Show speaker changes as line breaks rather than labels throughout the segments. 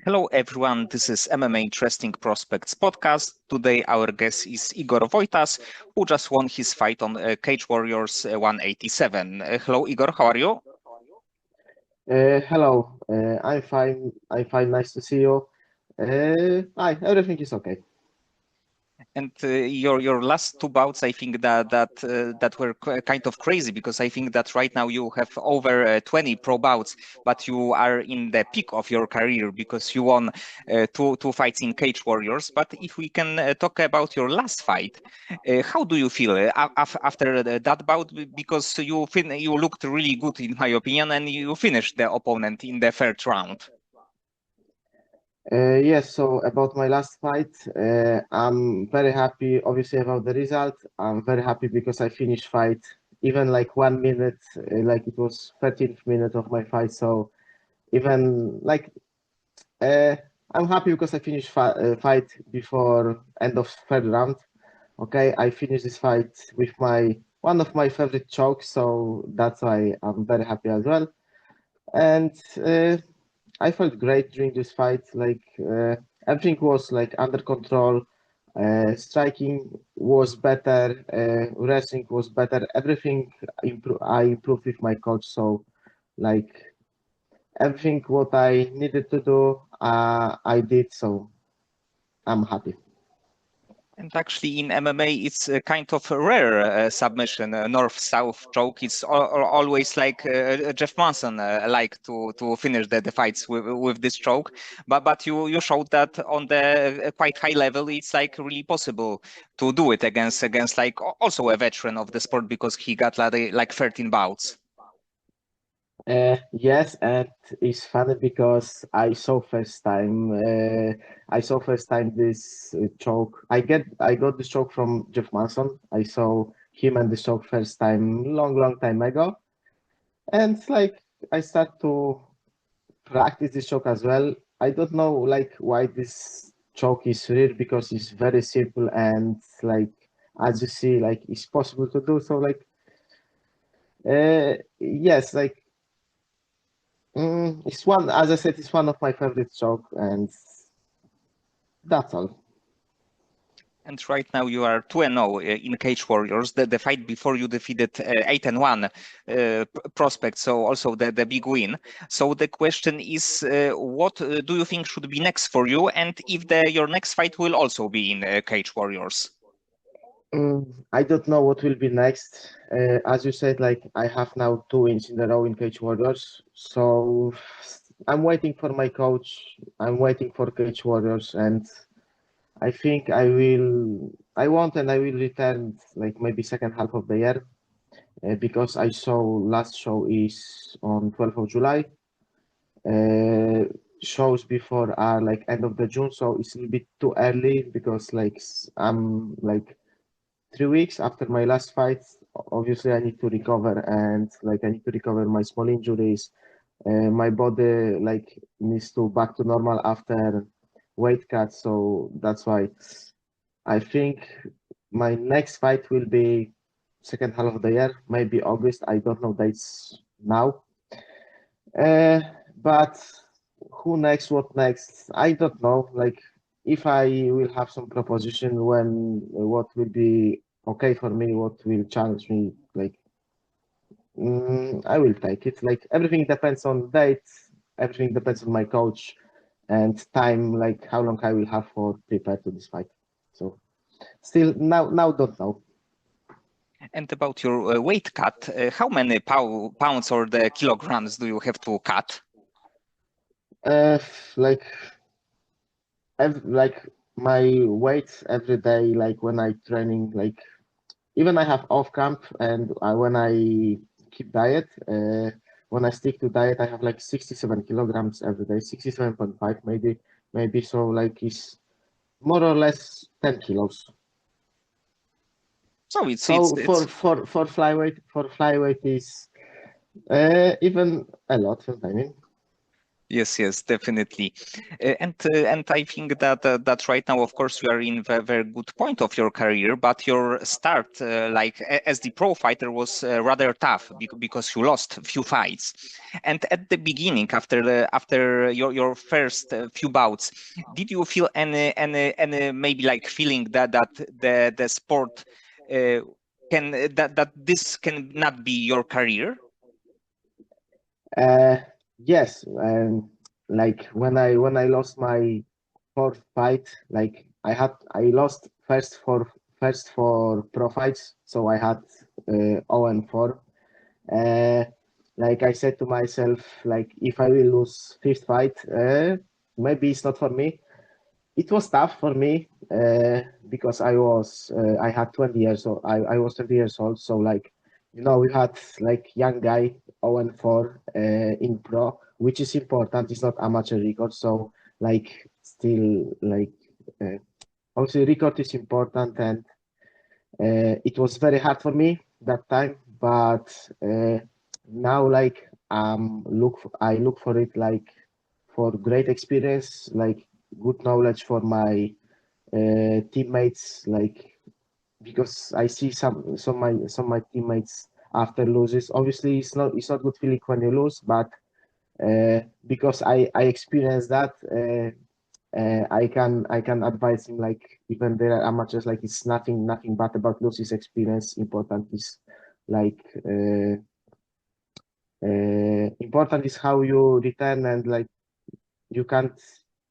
Hello, everyone. This is MMA Interesting Prospects podcast. Today, our guest is Igor Wojtas, who just won his fight on Cage Warriors 187. Hello, Igor. How are you?
Hello, I'm fine. I'm fine. Nice to see you. Hi, everything is okay.
And your last two bouts, I think that were kind of crazy because I think that right now you have over 20 pro bouts, but you are in the peak of your career because you won two fights in Cage Warriors. But if we can talk about your last fight, how do you feel after that bout? Because you looked really good in my opinion, and you finished the opponent in the third round.
Yes, so about my last fight, I'm very happy, obviously, about the result. I'm very happy because I finished fight even like 1 minute, like it was 13th minute of my fight. So even like uh, I'm happy because I finished fight before end of third round. Okay, I finished this fight with my one of my favorite chokes, so that's why I'm very happy as well. And I felt great during this fight. Like everything was like under control. Striking was better. Wrestling was better. Everything I improved with my coach. So like everything what I needed to do, I did. So I'm happy.
And actually, in MMA, it's a kind of a rare submission, north-south choke. It's always like Jeff Monson like to finish the fights with this choke. But you showed that on the quite high level, it's like really possible to do it against like also a veteran of the sport because he got like 13 bouts.
Yes, and it's funny because I saw first time this choke. I got this choke from Jeff Manson. I saw him and the choke first time long time ago, and like I start to practice this choke as well. I don't know like why this choke is rare because it's very simple and like as you see like it's possible to do. So like yes, like. It's one, as I said, it's one of my favorite shows, and that's all.
And right now you are 2-0 in Cage Warriors. The fight before you defeated 8-1 prospect, so also the big win. So the question is, what do you think should be next for you, and if your next fight will also be in Cage Warriors?
I don't know what will be next. As you said, like I have now 2 wins in a row in Cage Warriors, so I'm waiting for my coach. I'm waiting for Cage Warriors, and I think I want and I will return like maybe second half of the year because I saw last show is on 12th of July. Uh, Shows before are like end of the June, so it's a little bit too early because like I'm like 3 weeks after my last fight. Obviously, I need to recover and like I need to recover my small injuries. My body like needs to back to normal after weight cut, so that's why I think my next fight will be second half of the year, maybe August. I don't know dates now. Uh, but who next? What next? I don't know. Like, if I will have some proposition when what will be okay for me, what will challenge me, like, I will take it. Like, everything depends on dates, everything depends on my coach and time, like how long I will have for prepare to this fight. So, still now don't know.
And about your weight cut, how many pounds or the kilograms do you have to cut?
Uh, like like my weights every day, like when I training, like even I have off camp and when I keep diet, when I stick to diet, I have like 67 kilograms every day, 67.5 maybe. So like it's more or less 10 kilos.
So
So
it's
for flyweight is even a lot. I mean.
Yes, yes, definitely. And I think that that right now, of course, you are in a very good point of your career, but your start, as the pro fighter, was rather tough because you lost a few fights. And at the beginning, after your first few bouts, did you feel any maybe like feeling that the sport uh, that this can not be your career?
Uh, yes, like when I lost my fourth fight, like I lost first four pro fights, so I had 0 and 4. Uh, like I said to myself, like if I will lose fifth fight, maybe it's not for me. It was tough for me because I had 20 years old. I was 20 years old, so like we had like young guy 0 and 4 in pro, which is important. It's not amateur record, so like still like obviously record is important, and it was very hard for me that time. But now like I look for it like for great experience, like good knowledge for my teammates, like because I see some of my teammates after loses. Obviously, it's not good feeling when you lose, but because I experienced that, I can advise him like even there are amateurs, like it's nothing bad about losing experience. Like important is how you return, and like you can't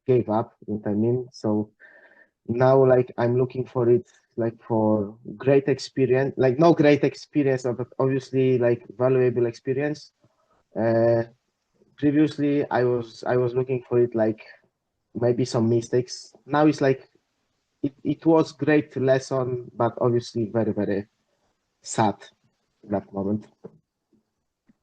give up. You know what I mean? So now like I'm looking for it like for great experience, like no great experience, but obviously like valuable experience. uh Previously I was looking for it like maybe some mistakes. Now it's like it was great lesson, but obviously very sad that moment.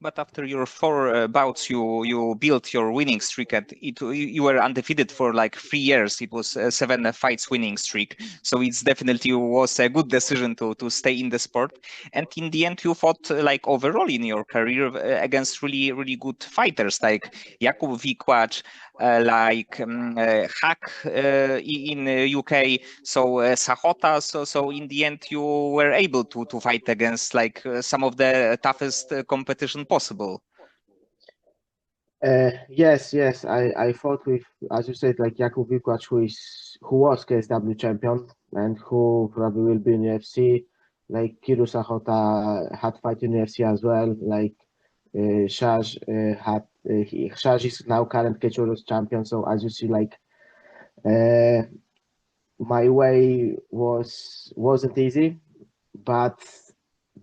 But after your four bouts, you built your winning streak, and you were undefeated for like 3 years. It was a seven fights winning streak, so it's definitely was a good decision to stay in the sport. And in the end, you fought like overall in your career against really good fighters like Jakub Wikłacz, Hak in UK, so Sahota. So in the end, you were able to fight against like some of the toughest competition possible.
Yes, I fought with, as you said, like Jakub Wikłacz, who was KSW champion and who probably will be in UFC. Like Kiru Sahota had fight in UFC as well. Like Shaj Shaj is now current Kechoros champion. So as you see, like uh, my way wasn't easy, but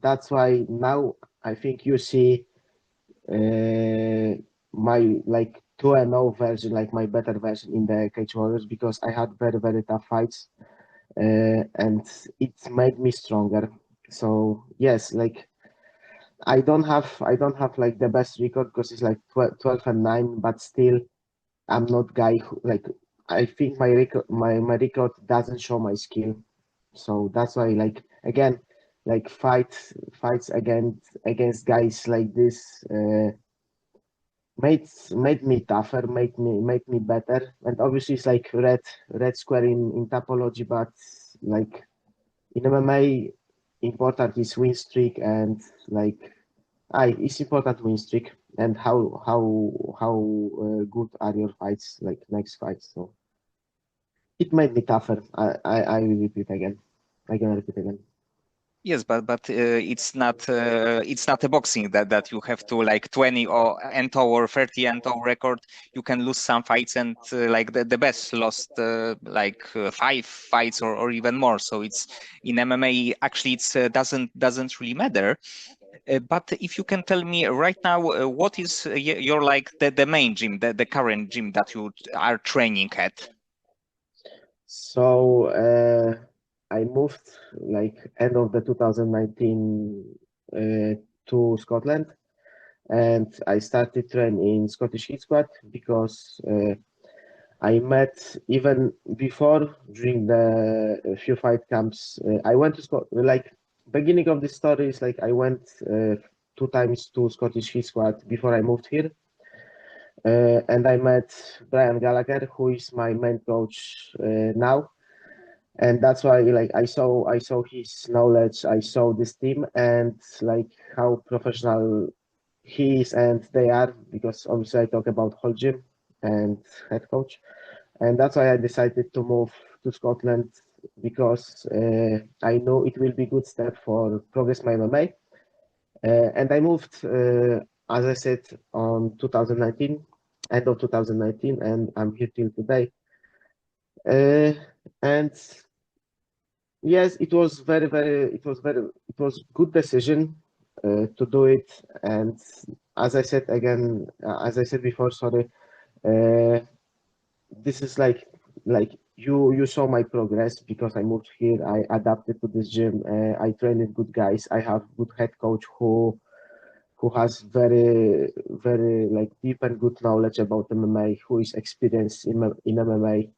that's why now I think you see my like 2-0 version, like my better version in the Cage Warriors, because I had very tough fights, and it made me stronger. So yes, like I don't have like the best record because it's like 12 and 9, but still I'm not guy who like I think my record doesn't show my skill. So that's why like again like fights against guys like this made me tougher, made me better. And obviously it's like red square in topology, but like in MMA, important is win streak, and like it's important win streak, and how good are your fights, like next fights. So it made me tougher. I will repeat again. I can repeat again.
Yes, but it's not a boxing that you have to like 20 or and or 30 and or record. You can lose some fights, and like the best lost five fights or even more. So it's in MMA actually it's doesn't really matter. But if you can tell me right now, what is your like the main gym, the current gym that you are training at?
So I moved like end of the 2019 to Scotland, and I started training in Scottish Hit Squad because I met even before during the few fight camps. I went to like beginning of the story is like I went 2 times to Scottish Hit Squad before I moved here. and I met Brian Gallagher, who is my main coach now. And that's why like I saw his knowledge, I saw this team and like how professional he is and they are, because obviously I talk about whole gym and head coach. And that's why I decided to move to Scotland, because I know it will be good step for progress my MMA. And I moved, as I said, on 2019, end of 2019, and I'm here till today. Uh, and yes, it was good decision to do it. And as I said again, as I said before, sorry, uh, this is like you saw my progress because I moved here. I adapted to this gym. I train with good guys. I have good head coach who has very like deep and good knowledge about MMA, who is experienced in MMA.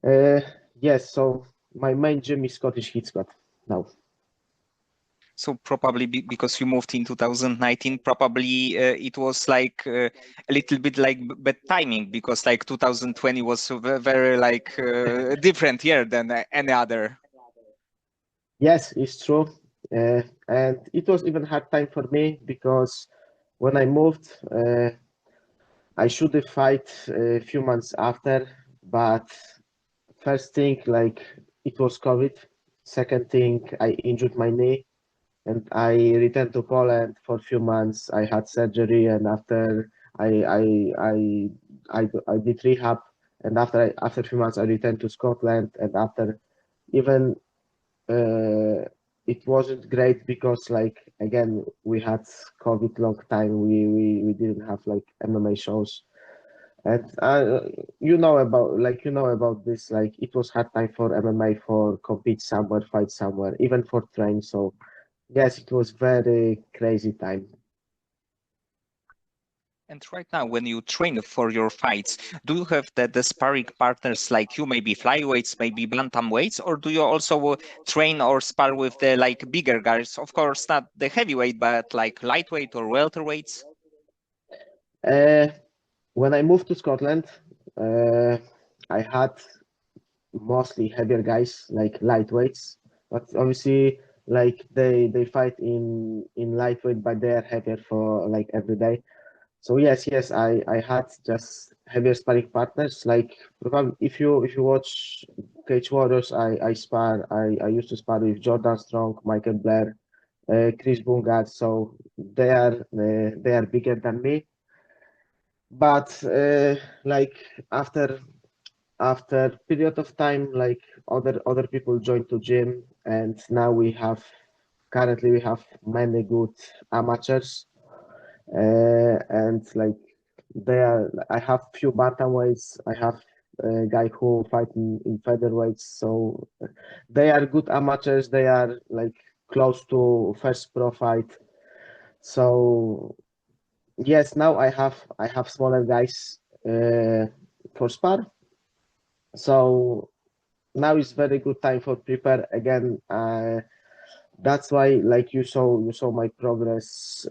Uh, yes, so my main gym is Scottish Heat Squad now.
So probably because you moved in 2019, probably it was like a little bit like bad timing, because like 2020 was a very like different year than any other.
Yes, it's true. And it was even hard time for me because when I moved, I should have fight a few months after, but first thing like it was COVID. Second thing, I injured my knee and I returned to Poland for a few months. I had surgery, and after I I I I did rehab, and after a few months I returned to Scotland, and after even it wasn't great because like again we had COVID long time. We didn't have like MMA shows, and you know about this, like it was hard time for MMA for compete somewhere, fight somewhere, even for train. So yes, it was very crazy time.
And right now, when you train for your fights, do you have the sparring partners like you, maybe flyweights, maybe bantamweights, or do you also train or spar with the like bigger guys? Of course, not the heavyweight, but like lightweight or welterweights.
Uh, when I moved to Scotland, uh, I had mostly heavier guys like lightweights, but obviously like they fight in lightweight, but they are heavier for like every day. So yes, I had just heavier sparring partners. Like probably if you watch Cage Warriors, I spar. I used to spar with Jordan Strong, Michael Blair, Chris Bungard. So they are bigger than me. But like after after period of time, like other people joined to gym, and now currently we have many good amateurs, and like I have few bantamweights. I have a guy who fight in featherweights. So they are good amateurs. They are like close to first pro fight. So yes, now I have smaller guys for spar. So now is very good time for prepare again. That's why like you saw my progress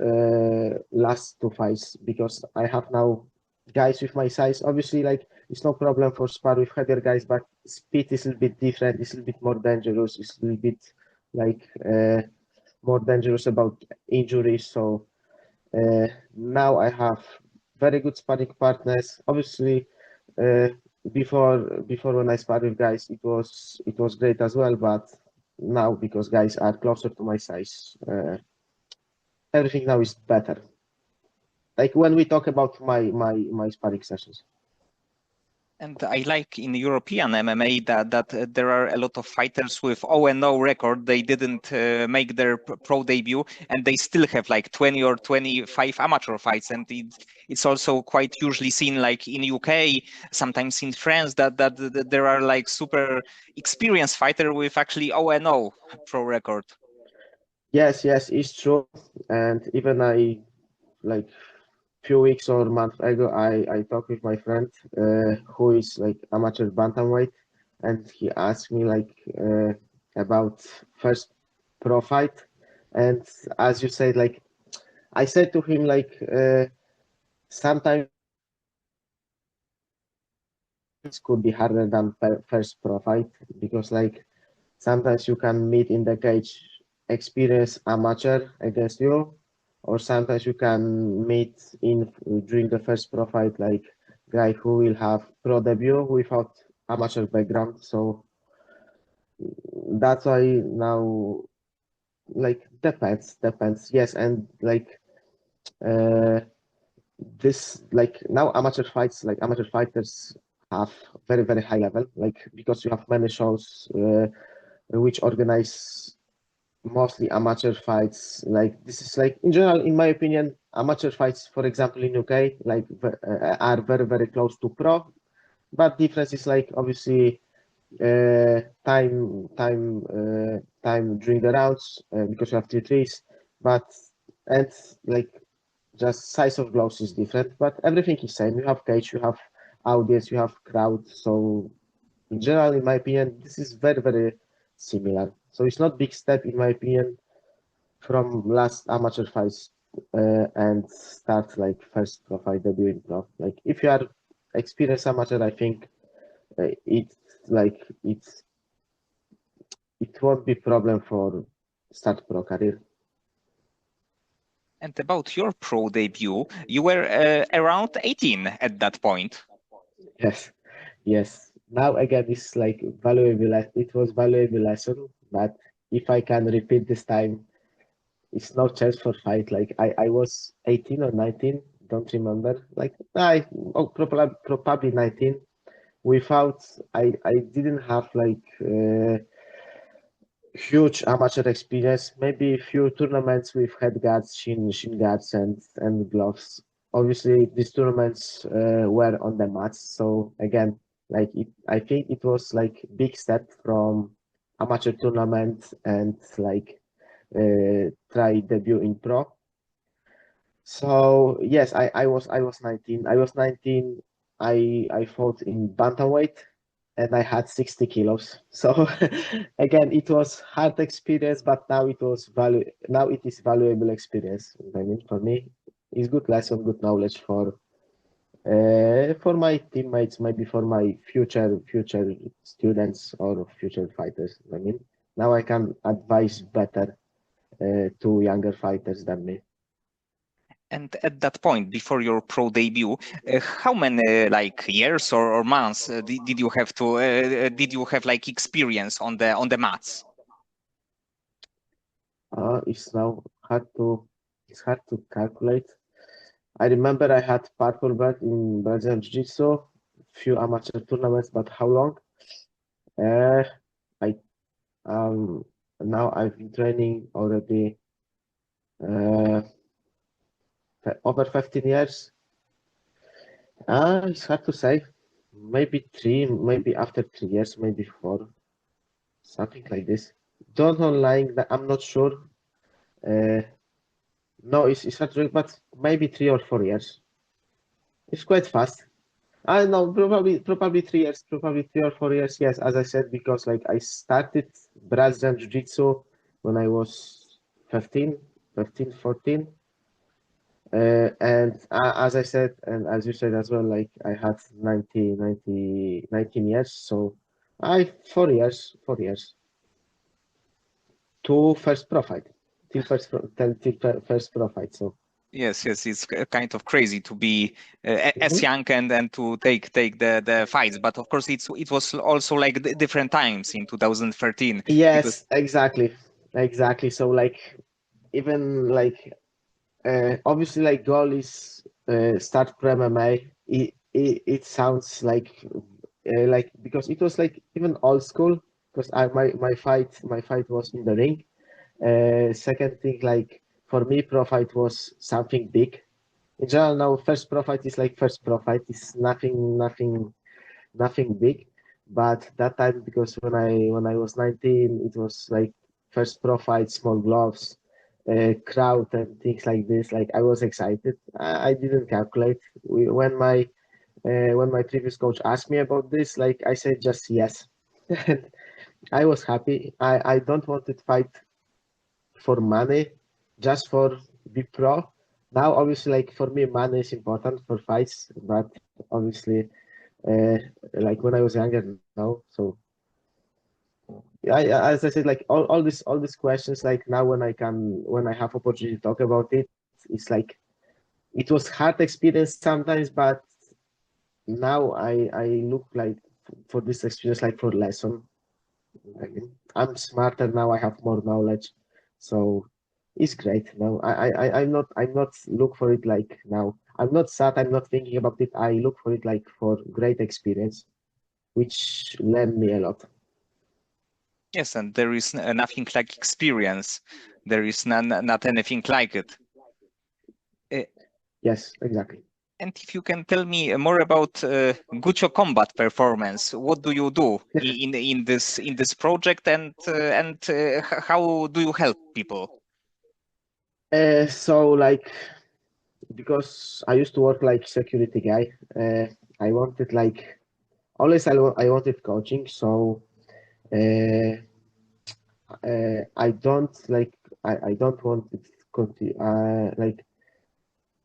last two fights, because I have now guys with my size. Obviously, like it's no problem for spar with heavier guys, but speed is a little bit different. It's a little bit more dangerous. It's a little bit like more dangerous about injuries. So now I have very good sparring partners. Obviously, uh, before when I sparred with guys, it was great as well. But now because guys are closer to my size, everything now is better. Like when we talk about my sparring sessions.
And I like in European MMA that there are a lot of fighters with 0-0 record. They didn't make their pro debut, and they still have like 20 or 25 amateur fights. And it's also quite usually seen like in UK, sometimes in France, that there are like super experienced fighter with actually 0-0 pro record.
Yes, it's true. And even I like few weeks or month ago, I talked with my friend who is like amateur bantamweight, and he asked me like about first pro fight, and as you said, like I said to him like sometimes fights could be harder than first pro fight because like sometimes you can meet in the cage experienced amateur against you, or sometimes you can meet in during the first pro fight like guy who will have pro debut without amateur background. So that's why now like depends. Yes, and like uh this like now amateur fighters have very high level like because you have many shows which organize mostly amateur fights. Like this is like in general, in my opinion, amateur fights, for example, in UK, like are very close to pro. But difference is like obviously time during the rounds because you have three threes, but and like just size of gloves is different, but everything is same. You have cage, you have audience, you have crowd. So in general, in my opinion, this is very similar. So it's not big step in my opinion from last amateur fights and start like first pro fight debut in pro. Like if you are experienced amateur, I think it's like it won't be problem for start pro career.
And about your pro debut, you were around 18 at that point.
Yes, yes. Now again, it's like valuable. It was valuable lesson, but if I can repeat this time, it's no chance for fight. Like I was 18 or 19, don't remember. Like probably 19. Without I didn't have like huge amateur experience. Maybe a few tournaments with head guards, shin guards, and gloves. Obviously, these tournaments were on the mats. So again, I think it was like big step from amateur tournament and like try debut in pro. So yes, I was 19. I was 19. I fought in bantamweight and I had 60 kilos. So again, it was hard experience, but now it is valuable experience. I mean, for me, it's good lesson, good knowledge for my teammates, maybe for my future students or future fighters. I mean, now I can advise better to younger fighters than me.
And at that point, before your pro debut, how many like years or months did you have to did you have like experience on the mats?
It's now hard to it's hard to calculate. I remember I had purple belt in Brazilian Jiu-Jitsu, few amateur tournaments, but how long? Uh, I now I've been training already uh, over 15 years. It's hard to say. Maybe three, maybe after 3 years, maybe four, something like this. Don't know lying that I'm not sure. Uh, no, it's hard to, but maybe 3 or 4 years. It's quite fast. I know, probably 3 years, probably 3 or 4 years. Yes, as I said, because like I started Brazilian Jiu-Jitsu when I was 15, 15, 14. And as I said, and as you said as well, like I had 19 years. So 4 years, 4 years to first profit, till first profit. So.
Yes, it's kind of crazy to be as
Mhm.
young and to take the fights. But of course, it was also like different times in 2013 because
Yes, exactly. So like even like obviously like goal is start pro MMA. It sounds like because it was like even old school because my fight was in the ring. Second thing like for me pro fight was something big. In general now first pro fight is like first pro fight is nothing big. But that time, because when I was 19, it was like first pro fight, small gloves, crowd and things like this. Like I was excited. I didn't calculate when my previous coach asked me about this. Like I said, just yes. And I was happy. I don't want to fight for money, just for be pro. Now, obviously, like for me, money is important for fights, but obviously. Uh, like when I was younger now. So as I said, like all these questions, like now when I have opportunity to talk about it, it's like it was hard experience sometimes, but now I look like for this experience like for lesson. Like, I'm smarter now. I have more knowledge, so it's great. No, I'm not look for it like now. I'm not sad. I'm not thinking about it. I look for it like for great experience, which learned me a lot.
Yes, and there is nothing like experience. There is not anything like it. Uh,
Yes, exactly.
and if you can tell me more about Gucho combat performance, what do you do in this project, and how do you help people?
So like because I used to work like security guy, I wanted like always I wanted coaching. So uh, I don't like I don't want it continue. Like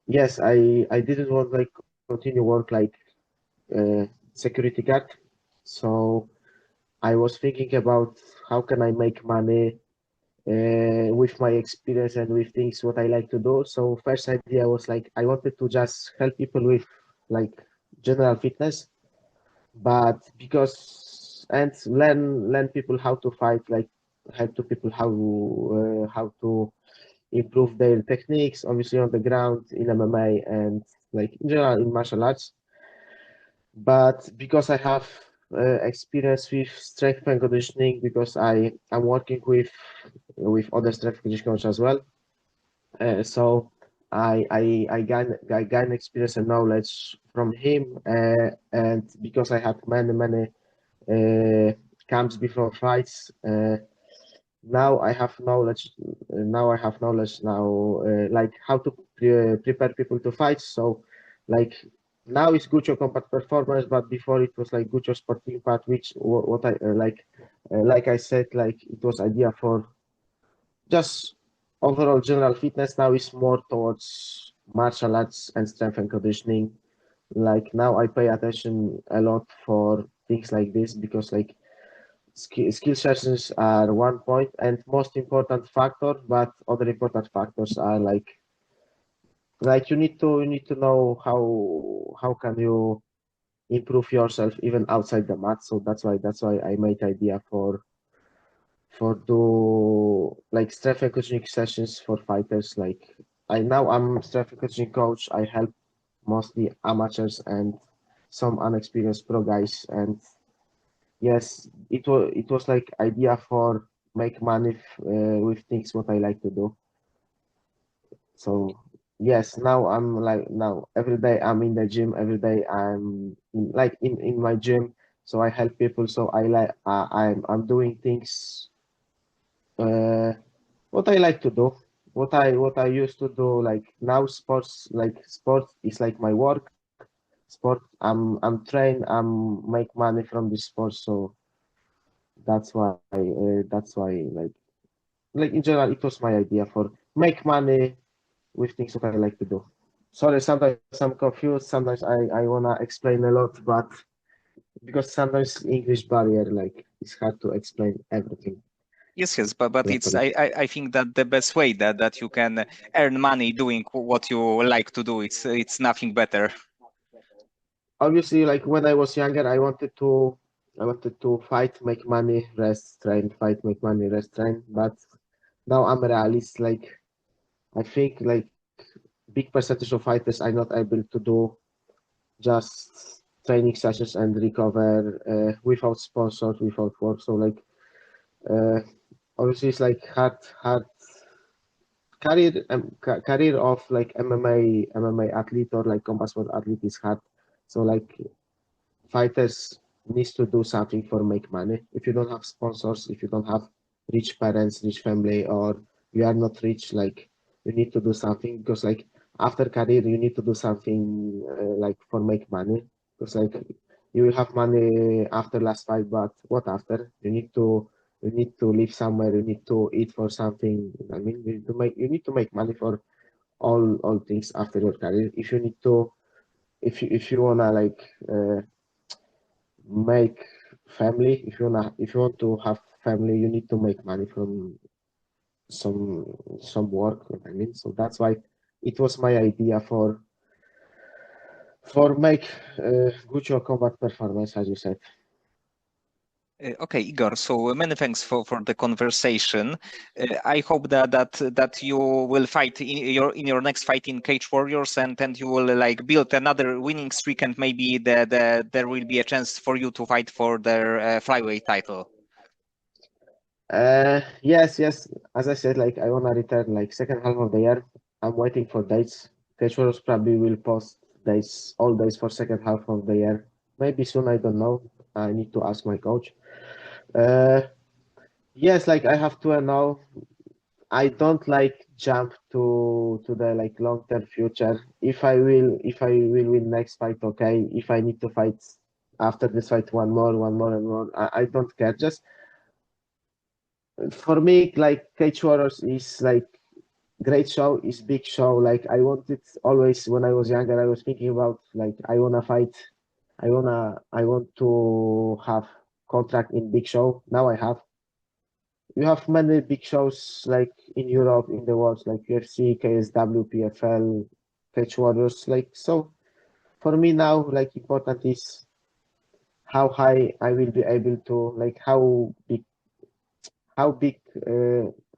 yes, I didn't want like continue work like security guard. So I was thinking about how can I make money with my experience and with things what I like to do. So first idea was like I wanted to just help people with like general fitness, but because and learn people how to fight, like help to people how to improve their techniques, obviously on the ground in MMA and like in general in martial arts. But because I have experience with strength and conditioning, because I'm working with other strength conditioning coach as well, so I gain experience and knowledge from him, and because I had many camps before fights. Now I have knowledge. Now I have knowledge now, like how to prepare people to fight. So, like now it's Gucho Combat Performance, but before it was like Gucho Sporting Part, which what I like I said, like it was idea for just overall general fitness. Now is more towards martial arts and strength and conditioning. Like now I pay attention a lot for things like this because like skill sessions are one point and most important factor, but other important factors are like you need to know how can you improve yourself even outside the mat. So that's why I made idea for do like strength and conditioning sessions for fighters. Like I'm strength and conditioning coach. I help mostly amateurs and some unexperienced pro guys. And yes, it was like idea for make money with things what I like to do. So yes, now I'm like now every day I'm in the gym. Every day in my gym. So I help people. So I like I'm doing things uh, what I like to do. What I used to do like now sports is like my work. Sport I'm trained. I'm make money from this sport. So that's why like in general it was my idea for make money with things that I like to do. Sorry, sometimes I'm confused. Sometimes I wanna explain a lot, but because sometimes English barrier like it's hard to explain everything
Yes, but it's
properly.
I think that the best way that you can earn money doing what you like to do, it's nothing better.
Obviously, like when I was younger, I wanted to fight, make money, rest, train, fight, make money, rest, train. But now I'm a realist. Like I think like big percentage of fighters are not able to do just training sessions and recover without sponsors, without work. So like uh, obviously it's like hard career of like MMA athlete or like combat sport athlete is hard. So like fighters needs to do something for make money. If you don't have sponsors, if you don't have rich parents, rich family, or you are not rich, like you need to do something because like after career you need to do something like for make money because like you will have money after last fight, but what after? You need to live somewhere. You need to eat for something. I mean, you need to make money for all things after your career. If you need to if you wanna like make family. If you want to have family, you need to make money from some some work. I mean, so that's why it was my idea for make good your combat performance, as you said.
Okay, Igor. So many thanks for the conversation. I hope that you will fight in your next fight in Cage Warriors, and you will like build another winning streak, and maybe there will be a chance for you to fight for their flyweight title.
Yes, yes. As I said, like I wanna return like second half of the year. I'm waiting for dates. Casuals probably will post dates, all days for second half of the year. Maybe soon, I don't know. I need to ask my coach. Uh, yes, like I have to know. I don't like jump to the like long term future. If I will win next fight, okay. If I need to fight after this fight one more and more, I don't care. Just for me, like Cage Warriors is like great show, is big show. Like I wanted always when I was younger, I was thinking about like I wanna fight, I want to have contract in big show. Now I have. You have many big shows like in Europe, in the world, like UFC, KSW, PFL, Cage Warriors. Like so, for me now, like important is how high I will be able to, like how big,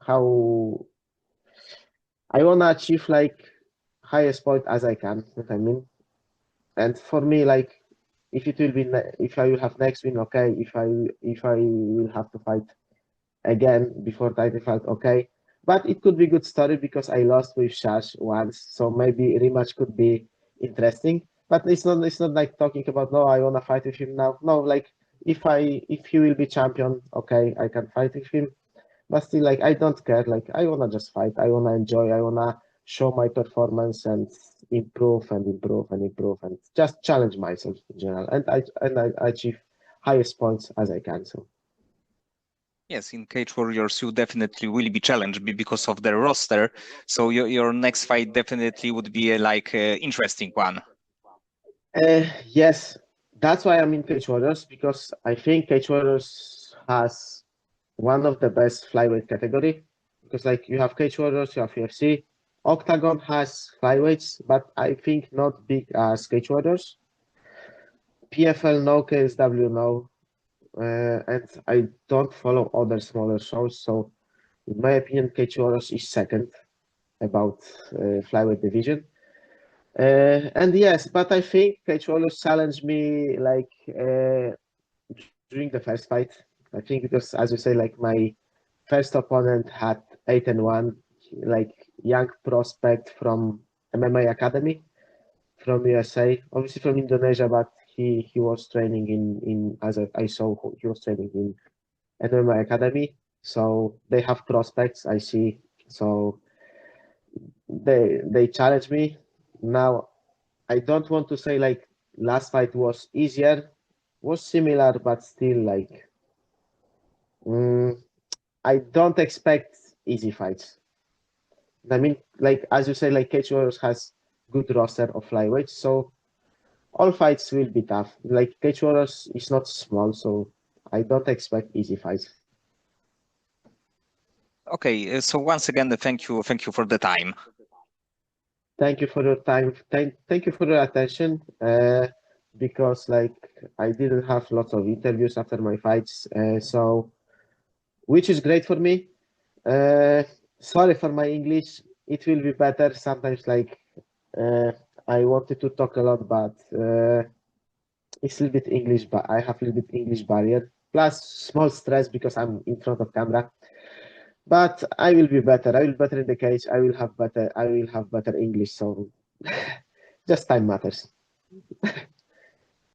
how I wanna achieve like highest point as I can. What I mean, and for me, like if it will be, if I will have next win, okay. If I will have to fight again before title fight, okay. But it could be good story because I lost with Shash once, so maybe rematch could be interesting. But it's not like talking about no, I wanna fight with him now. No, like if he will be champion, okay, I can fight with him. But still, like I don't care. Like I wanna just fight. I wanna enjoy. I wanna show my performance and improve and improve and improve and just challenge myself in general. And I achieve highest points as I can. So.
Yes, in Cage Warriors, you definitely will be challenged because of the roster. So your next fight definitely would be a interesting one.
Yes, that's why I'm in Cage Warriors because I think Cage Warriors has one of the best flyweight category because like you have Cage Warriors, you have UFC. Octagon has flyweights, but I think not big as Cage Warriors. PFL no, KSW no, and I don't follow other smaller shows. So in my opinion, Cage Warriors is second about flyweight division. And yes, but I think Cage Warriors challenged me like during the first fight. I think because as you say, like my first opponent had 8-1, like young prospect from MMA Academy from USA, obviously from Indonesia, but he was training in as I saw he was training in MMA Academy. So they have prospects, I see. So they challenge me. Now I don't want to say like last fight was easier, was similar, but still like mm, I don't expect easy fights. I mean, like as you say, like Cage Warriors has good roster of flyweights, so all fights will be tough. Like Cage Warriors is not small, so I don't expect easy fights.
Okay, so once again, thank you for the time.
Thank you for your time. Thank you for your attention. Because like I didn't have lots of interviews after my fights, so which is great for me. Uh, Sorry for my English. It will be better sometimes. Like uh, I wanted to talk a lot, but it's a little bit English. But I have a little bit English barrier. Plus small stress because I'm in front of camera. But I will be better. I will be better in the cage. I will have better. I will have better English. So just time matters.